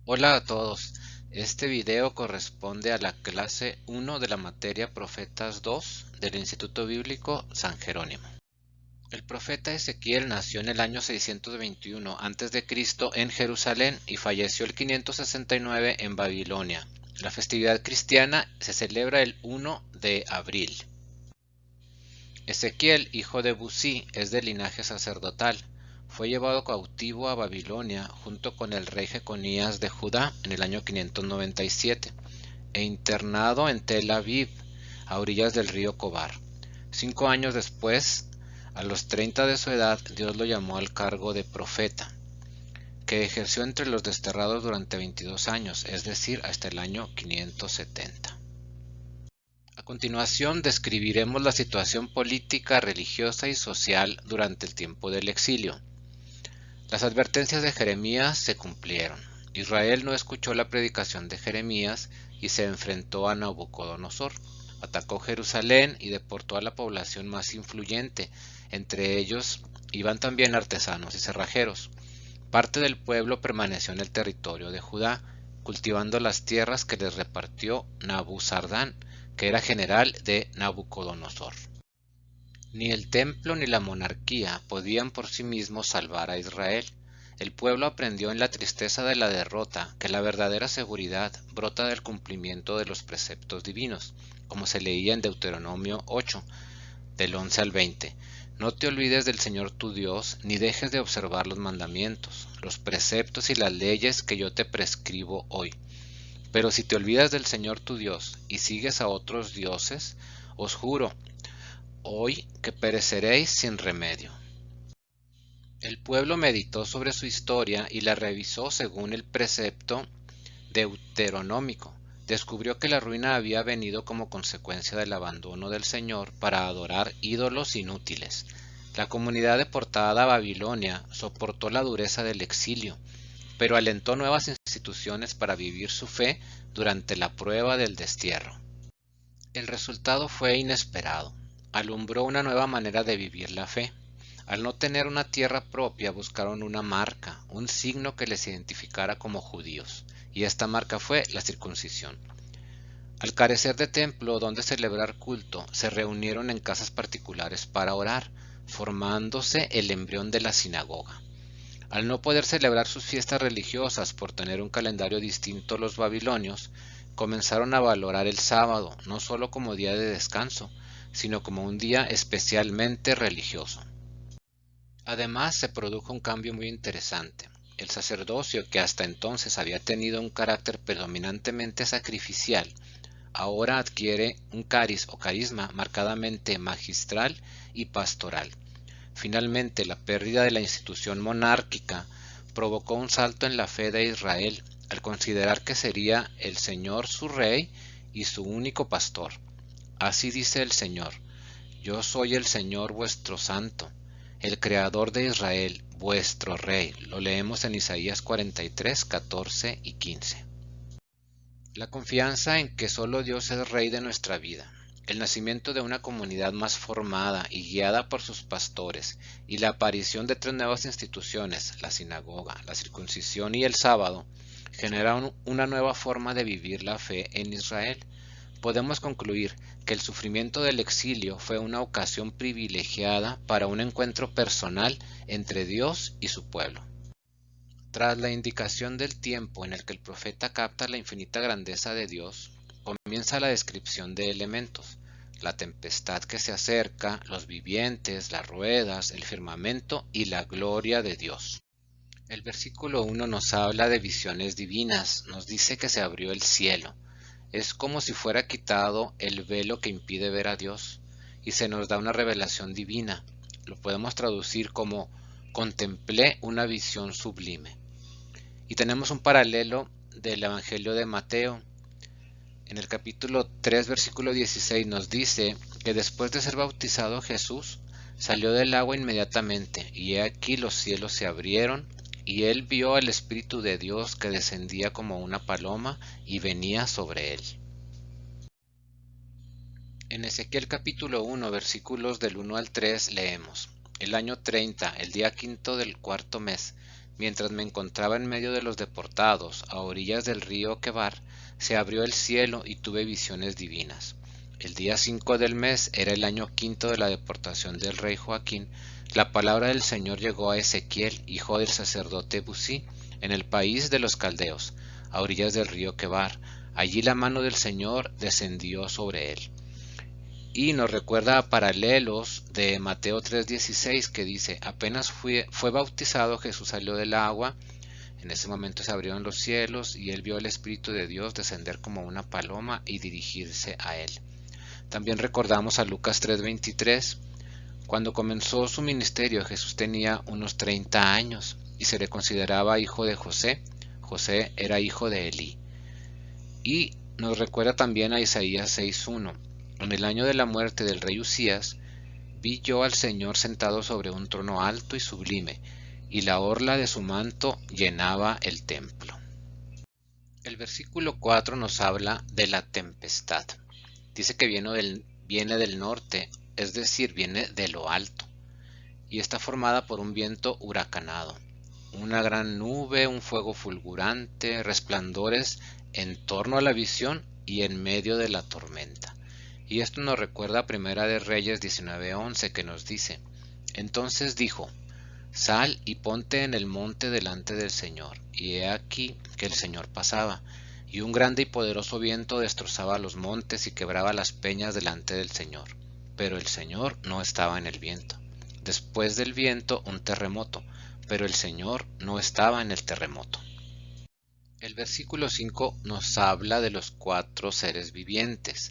Hola a todos. Este video corresponde a la clase 1 de la materia Profetas 2 del Instituto Bíblico San Jerónimo. El profeta Ezequiel nació en el año 621 a.C. en Jerusalén y falleció el 569 en Babilonia. La festividad cristiana se celebra el 1 de abril. Ezequiel, hijo de Busí, es de linaje sacerdotal. Fue llevado cautivo a Babilonia junto con el rey Jeconías de Judá en el año 597 e internado en Tel Aviv, a orillas del río Cobar. 5 años después, a los 30 de su edad, Dios lo llamó al cargo de profeta, que ejerció entre los desterrados durante 22 años, es decir, hasta el año 570. A continuación describiremos la situación política, religiosa y social durante el tiempo del exilio. Las advertencias de Jeremías se cumplieron. Israel no escuchó la predicación de Jeremías y se enfrentó a Nabucodonosor. Atacó Jerusalén y deportó a la población más influyente. Entre ellos iban también artesanos y cerrajeros. Parte del pueblo permaneció en el territorio de Judá, cultivando las tierras que les repartió Nabuzardán, que era general de Nabucodonosor. Ni el templo ni la monarquía podían por sí mismos salvar a Israel. El pueblo aprendió en la tristeza de la derrota que la verdadera seguridad brota del cumplimiento de los preceptos divinos, como se leía en Deuteronomio 8, del 11 al 20. No te olvides del Señor tu Dios, ni dejes de observar los mandamientos, los preceptos y las leyes que yo te prescribo hoy. Pero si te olvidas del Señor tu Dios y sigues a otros dioses, os juro hoy que pereceréis sin remedio. El pueblo meditó sobre su historia y la revisó según el precepto deuteronómico. Descubrió que la ruina había venido como consecuencia del abandono del Señor para adorar ídolos inútiles. La comunidad deportada a Babilonia soportó la dureza del exilio, pero alentó nuevas instituciones para vivir su fe durante la prueba del destierro. El resultado fue inesperado. Alumbró una nueva manera de vivir la fe. Al no tener una tierra propia, buscaron una marca, un signo que les identificara como judíos, y esta marca fue la circuncisión. Al carecer de templo donde celebrar culto, se reunieron en casas particulares para orar, formándose el embrión de la sinagoga. Al no poder celebrar sus fiestas religiosas por tener un calendario distinto a los babilonios, comenzaron a valorar el sábado no solo como día de descanso, sino como un día especialmente religioso. Además, se produjo un cambio muy interesante. El sacerdocio, que hasta entonces había tenido un carácter predominantemente sacrificial, ahora adquiere un cariz o carisma marcadamente magistral y pastoral. Finalmente, la pérdida de la institución monárquica provocó un salto en la fe de Israel, al considerar que sería el Señor su rey y su único pastor. Así dice el Señor: yo soy el Señor vuestro santo, el creador de Israel, vuestro rey. Lo leemos en Isaías 43, 14 y 15. La confianza en que solo Dios es rey de nuestra vida, el nacimiento de una comunidad más formada y guiada por sus pastores, y la aparición de tres nuevas instituciones, la sinagoga, la circuncisión y el sábado, generaron una nueva forma de vivir la fe en Israel. Podemos concluir que el sufrimiento del exilio fue una ocasión privilegiada para un encuentro personal entre Dios y su pueblo. Tras la indicación del tiempo en el que el profeta capta la infinita grandeza de Dios, comienza la descripción de elementos: la tempestad que se acerca, los vivientes, las ruedas, el firmamento y la gloria de Dios. El versículo 1 nos habla de visiones divinas, nos dice que se abrió el cielo. Es como si fuera quitado el velo que impide ver a Dios y se nos da una revelación divina. Lo podemos traducir como contemplé una visión sublime. Y tenemos un paralelo del Evangelio de Mateo. En el capítulo 3, versículo 16 nos dice que después de ser bautizado Jesús, salió del agua inmediatamente, y he aquí los cielos se abrieron, y él vio al Espíritu de Dios que descendía como una paloma y venía sobre él. En Ezequiel capítulo 1, versículos del 1 al 3 leemos: el año 30, el día quinto del cuarto mes, mientras me encontraba en medio de los deportados, a orillas del río Quebar, se abrió el cielo y tuve visiones divinas. El día 5 del mes era el año quinto de la deportación del rey Joaquín. La palabra del Señor llegó a Ezequiel, hijo del sacerdote Busí, en el país de los caldeos, a orillas del río Quebar. Allí la mano del Señor descendió sobre él. Y nos recuerda a paralelos de Mateo 3:16 que dice, apenas fue bautizado, Jesús salió del agua, en ese momento se abrieron los cielos y él vio el Espíritu de Dios descender como una paloma y dirigirse a él. También recordamos a Lucas 3:23, cuando comenzó su ministerio Jesús tenía unos 30 años y se le consideraba hijo de José. José era hijo de Elí. Y nos recuerda también a Isaías 6:1. En el año de la muerte del rey Usías, vi yo al Señor sentado sobre un trono alto y sublime, y la orla de su manto llenaba el templo. El versículo 4 nos habla de la tempestad. Dice que viene del norte, es decir, viene de lo alto, y está formada por un viento huracanado, una gran nube, un fuego fulgurante, resplandores en torno a la visión y en medio de la tormenta. Y esto nos recuerda a Primera de Reyes 19:11 que nos dice, entonces dijo, sal y ponte en el monte delante del Señor. Y he aquí que el Señor pasaba, y un grande y poderoso viento destrozaba los montes y quebraba las peñas delante del Señor. Pero el Señor no estaba en el viento. Después del viento un terremoto, pero el Señor no estaba en el terremoto. El versículo 5 nos habla de los 4 seres vivientes,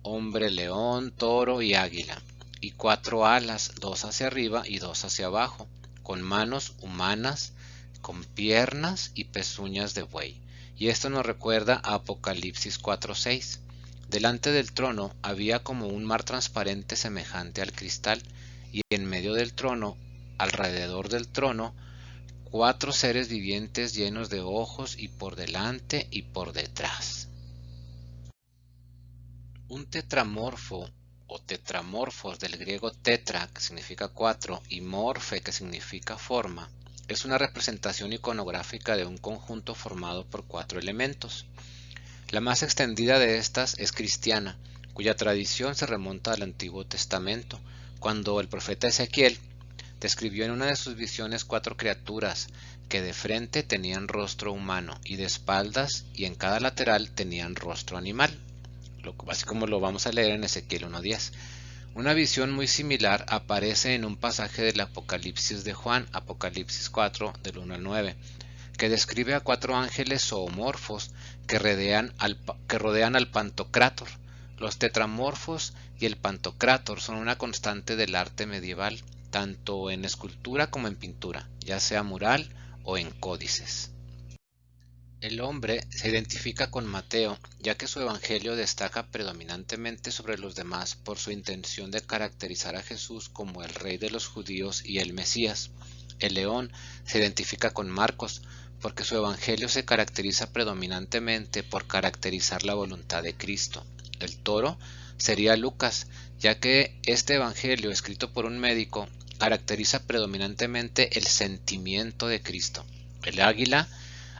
hombre, león, toro y águila, y 4 alas, 2 hacia arriba y 2 hacia abajo, con manos humanas, con piernas y pezuñas de buey. Y esto nos recuerda a Apocalipsis 4:6. Delante del trono había como un mar transparente semejante al cristal, y en medio del trono, alrededor del trono, 4 seres vivientes llenos de ojos y por delante y por detrás. Un tetramorfo o tetramorfos del griego tetra, que significa 4, y morfe, que significa forma, es una representación iconográfica de un conjunto formado por 4 elementos. La más extendida de estas es cristiana, cuya tradición se remonta al Antiguo Testamento, cuando el profeta Ezequiel describió en una de sus visiones 4 criaturas que de frente tenían rostro humano y de espaldas y en cada lateral tenían rostro animal, así como lo vamos a leer en Ezequiel 1:10. Una visión muy similar aparece en un pasaje del Apocalipsis de Juan, Apocalipsis 4, del 1 al 9, que describe a 4 ángeles zoomorfos que rodean al Pantocrátor. Los tetramorfos y el Pantocrátor son una constante del arte medieval, tanto en escultura como en pintura, ya sea mural o en códices. El hombre se identifica con Mateo, ya que su evangelio destaca predominantemente sobre los demás por su intención de caracterizar a Jesús como el rey de los judíos y el Mesías. El león se identifica con Marcos, porque su evangelio se caracteriza predominantemente por caracterizar la voluntad de Cristo. El toro sería Lucas, ya que este evangelio, escrito por un médico, caracteriza predominantemente el sentimiento de Cristo. El águila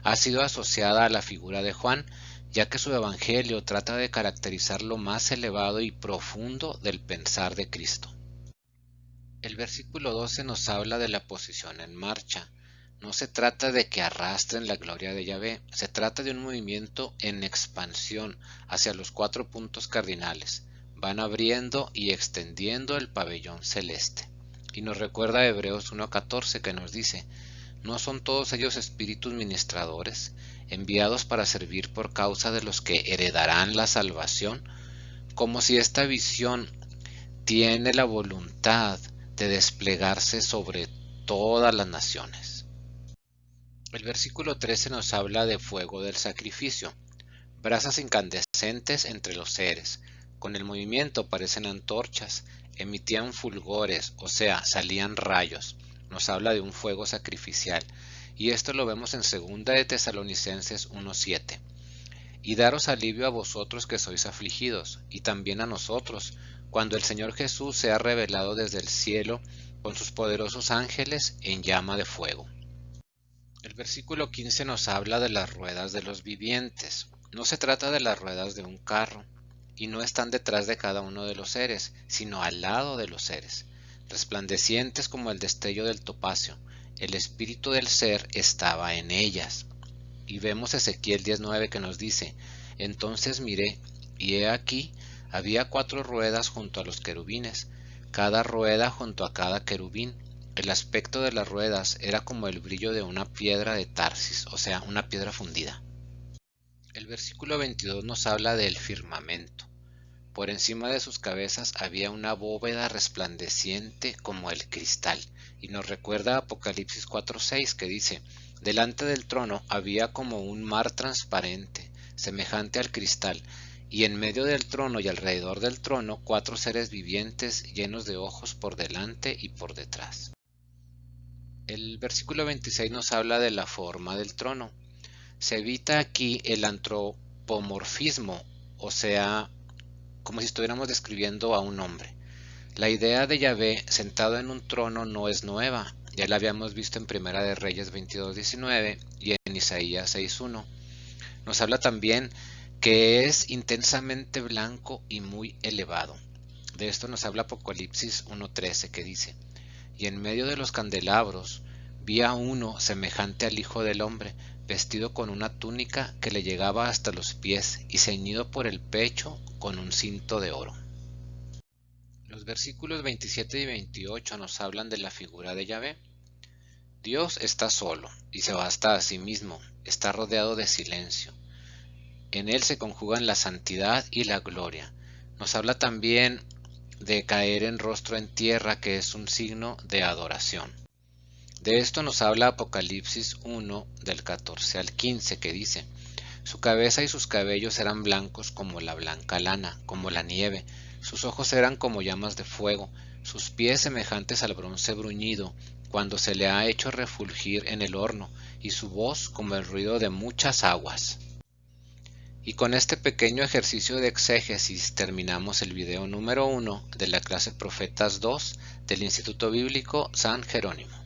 ha sido asociada a la figura de Juan, ya que su evangelio trata de caracterizar lo más elevado y profundo del pensar de Cristo. El versículo 12 nos habla de la posición en marcha. No se trata de que arrastren la gloria de Yahvé, se trata de un movimiento en expansión hacia los 4 puntos cardinales. Van abriendo y extendiendo el pabellón celeste. Y nos recuerda Hebreos 1:14 que nos dice, ¿no son todos ellos espíritus ministradores, enviados para servir por causa de los que heredarán la salvación? Como si esta visión tiene la voluntad de desplegarse sobre todas las naciones. El versículo 13 nos habla de fuego del sacrificio, brasas incandescentes entre los seres. Con el movimiento parecen antorchas, emitían fulgores, o sea, salían rayos. Nos habla de un fuego sacrificial, y esto lo vemos en 2 de Tesalonicenses 1:7. Y daros alivio a vosotros que sois afligidos, y también a nosotros, cuando el Señor Jesús sea revelado desde el cielo con sus poderosos ángeles en llama de fuego. Versículo 15 nos habla de las ruedas de los vivientes. No se trata de las ruedas de un carro, y no están detrás de cada uno de los seres, sino al lado de los seres, resplandecientes como el destello del topacio. El espíritu del ser estaba en ellas. Y vemos Ezequiel 19 que nos dice: entonces miré, y he aquí, había 4 ruedas junto a los querubines, cada rueda junto a cada querubín. El aspecto de las ruedas era como el brillo de una piedra de Tarsis, o sea, una piedra fundida. El versículo 22 nos habla del firmamento. Por encima de sus cabezas había una bóveda resplandeciente como el cristal, y nos recuerda Apocalipsis 4:6 que dice: delante del trono había como un mar transparente, semejante al cristal, y en medio del trono y alrededor del trono 4 seres vivientes llenos de ojos por delante y por detrás. El versículo 26 nos habla de la forma del trono. Se evita aquí el antropomorfismo, o sea, como si estuviéramos describiendo a un hombre. La idea de Yahvé sentado en un trono no es nueva, ya la habíamos visto en Primera de Reyes 22:19 y en Isaías 6:1. Nos habla también que es intensamente blanco y muy elevado. De esto nos habla Apocalipsis 1:13 que dice: y en medio de los candelabros vi a uno semejante al Hijo del Hombre, vestido con una túnica que le llegaba hasta los pies y ceñido por el pecho con un cinto de oro. Los versículos 27 y 28 nos hablan de la figura de Yahvé. Dios está solo y se basta a sí mismo, está rodeado de silencio. En él se conjugan la santidad y la gloria. Nos habla también de caer en rostro en tierra, que es un signo de adoración. De esto nos habla Apocalipsis 1 del 14 al 15 que dice: su cabeza y sus cabellos eran blancos como la blanca lana, como la nieve, sus ojos eran como llamas de fuego, sus pies semejantes al bronce bruñido, cuando se le ha hecho refulgir en el horno, y su voz como el ruido de muchas aguas. Y con este pequeño ejercicio de exégesis terminamos el video número 1 de la clase Profetas 2 del Instituto Bíblico San Jerónimo.